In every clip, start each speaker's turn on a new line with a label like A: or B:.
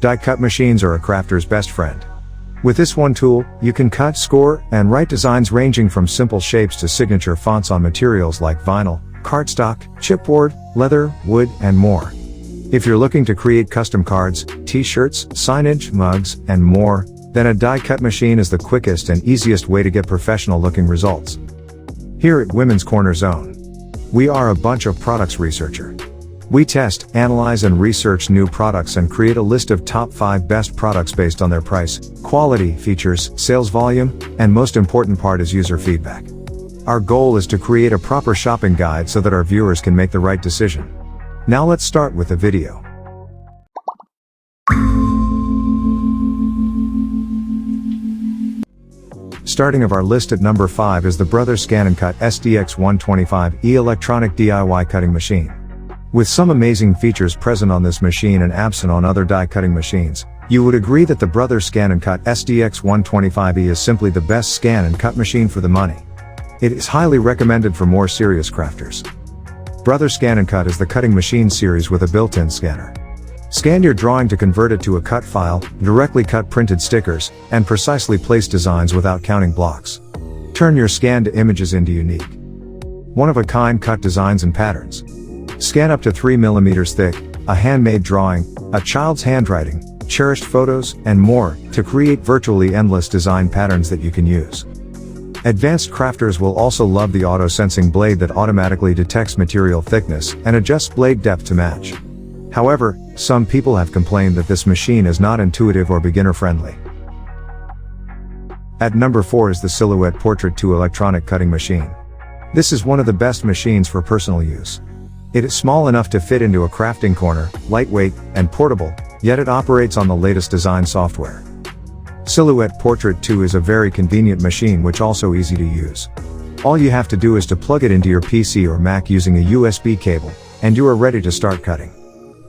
A: Die cut machines are a crafter's best friend. With this one tool, you can cut, score, and write designs ranging from simple shapes to signature fonts on materials like vinyl, cardstock, chipboard, leather, wood, and more. If you're looking to create custom cards, t-shirts, signage, mugs, and more, then a die cut machine is the quickest and easiest way to get professional looking results. Here at Women's Corner Zone, we are a bunch of products researcher. We test, analyze, and research new products and create a list of top 5 best products based on their price, quality, features, sales volume, and most important part is user feedback. Our goal is to create a proper shopping guide so that our viewers can make the right decision. Now let's start with the video. Starting of our list at number 5 is the Brothers ScanNCut SDX125E electronic DIY cutting machine. With some amazing features present on this machine and absent on other die cutting machines, you would agree that the Brothers ScanNCut SDX125E is simply the best scan and cut machine for the money. It is highly recommended for more serious crafters. Brothers ScanNCut is the cutting machine series with a built-in scanner. Scan your drawing to convert it to a cut file, directly cut printed stickers, and precisely place designs without counting blocks. Turn your scanned images into unique, one-of-a-kind cut designs and patterns. Scan up to 3 mm thick, a handmade drawing, a child's handwriting, cherished photos, and more, to create virtually endless design patterns that you can use. Advanced crafters will also love the auto-sensing blade that automatically detects material thickness and adjusts blade depth to match. However, some people have complained that this machine is not intuitive or beginner-friendly. At number 4 is the Silhouette Portrait 2 electronic cutting machine. This is one of the best machines for personal use. It is small enough to fit into a crafting corner, lightweight, and portable, yet it operates on the latest design software. Silhouette Portrait 2 is a very convenient machine which also easy to use. All you have to do is to plug it into your PC or Mac using a USB cable, and you are ready to start cutting.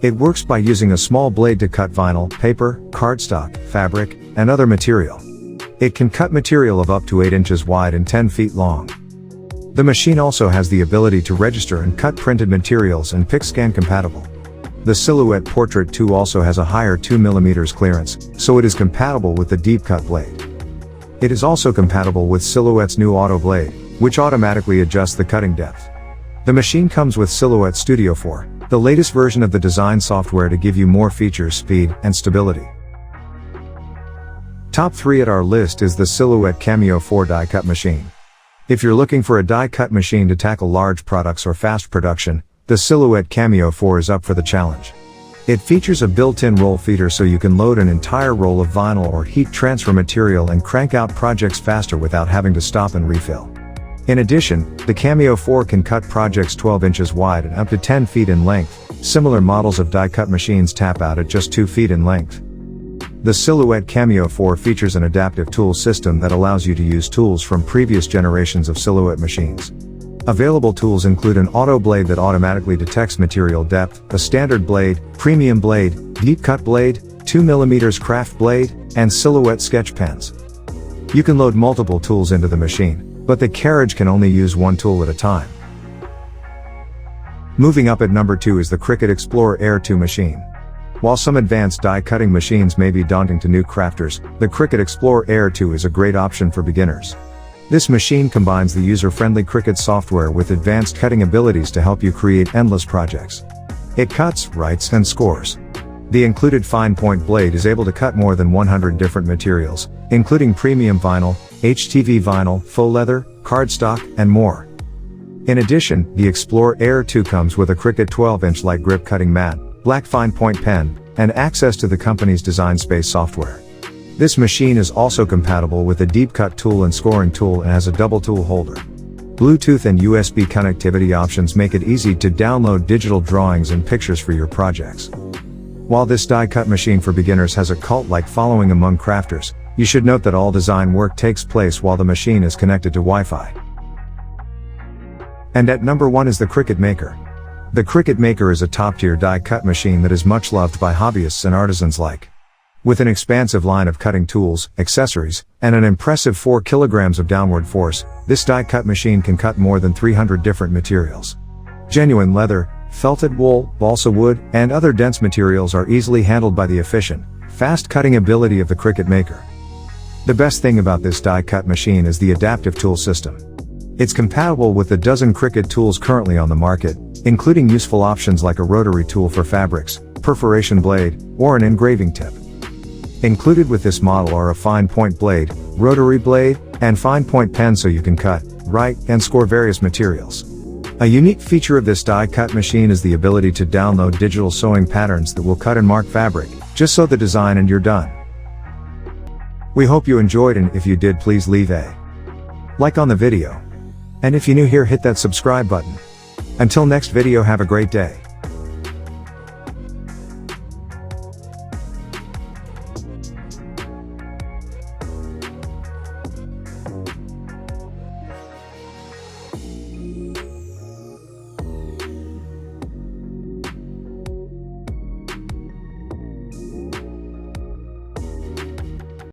A: It works by using a small blade to cut vinyl, paper, cardstock, fabric, and other material. It can cut material of up to 8 inches wide and 10 feet long. The machine also has the ability to register and cut printed materials and PicScan compatible. The Silhouette Portrait 2 also has a higher 2 mm clearance, so it is compatible with the deep cut blade. It is also compatible with Silhouette's new auto blade, which automatically adjusts the cutting depth. The machine comes with Silhouette Studio 4, the latest version of the design software to give you more features, speed, and stability. Top 3 at our list is the Silhouette Cameo 4 die cut machine. If you're looking for a die cut machine to tackle large products or fast production, the Silhouette Cameo 4 is up for the challenge. It features a built-in roll feeder so you can load an entire roll of vinyl or heat transfer material and crank out projects faster without having to stop and refill. In addition, the Cameo 4 can cut projects 12 inches wide and up to 10 feet in length. Similar models of die cut machines tap out at just 2 feet in length. The Silhouette Cameo 4 features an adaptive tool system that allows you to use tools from previous generations of Silhouette machines. Available tools include an auto blade that automatically detects material depth, a standard blade, premium blade, deep cut blade, 2 mm craft blade, and Silhouette sketch pens. You can load multiple tools into the machine, but the carriage can only use one tool at a time. Moving up at number 2 is the Cricut Explore Air 2 machine. While some advanced die cutting machines may be daunting to new crafters, the Cricut Explore Air 2 is a great option for beginners. This machine combines the user-friendly Cricut software with advanced cutting abilities to help you create endless projects. It cuts, writes, and scores. The included fine point blade is able to cut more than 100 different materials, including premium vinyl, HTV vinyl, faux leather, cardstock, and more. In addition, the Explore Air 2 comes with a Cricut 12-inch light grip cutting mat, black fine point pen, and access to the company's Design Space software. This machine is also compatible with a deep cut tool and scoring tool and has a double tool holder. Bluetooth and USB connectivity options make it easy to download digital drawings and pictures for your projects. While this die cut machine for beginners has a cult-like following among crafters, you should note that all design work takes place while the machine is connected to Wi-Fi. And at number 1 is the Cricut Maker. The Cricut Maker is a top-tier die-cut machine that is much loved by hobbyists and artisans alike. With an expansive line of cutting tools, accessories, and an impressive 4 kilograms of downward force, this die-cut machine can cut more than 300 different materials. Genuine leather, Felted wool, balsa wood, and other dense materials are easily handled by the efficient, fast cutting ability of the Cricut Maker. The best thing about this die cut machine is the adaptive tool system. It's compatible with the dozen Cricut tools currently on the market, including useful options like a rotary tool for fabrics, perforation blade, or an engraving tip. Included with this model are a fine point blade, rotary blade, and fine point pen so you can cut, write, and score various materials. A unique feature of this die cut machine is the ability to download digital sewing patterns that will cut and mark fabric. Just sew the design and you're done. We hope you enjoyed, and if you did, please leave a like on the video. And if you're new here, hit that subscribe button. Until next video, have a great day.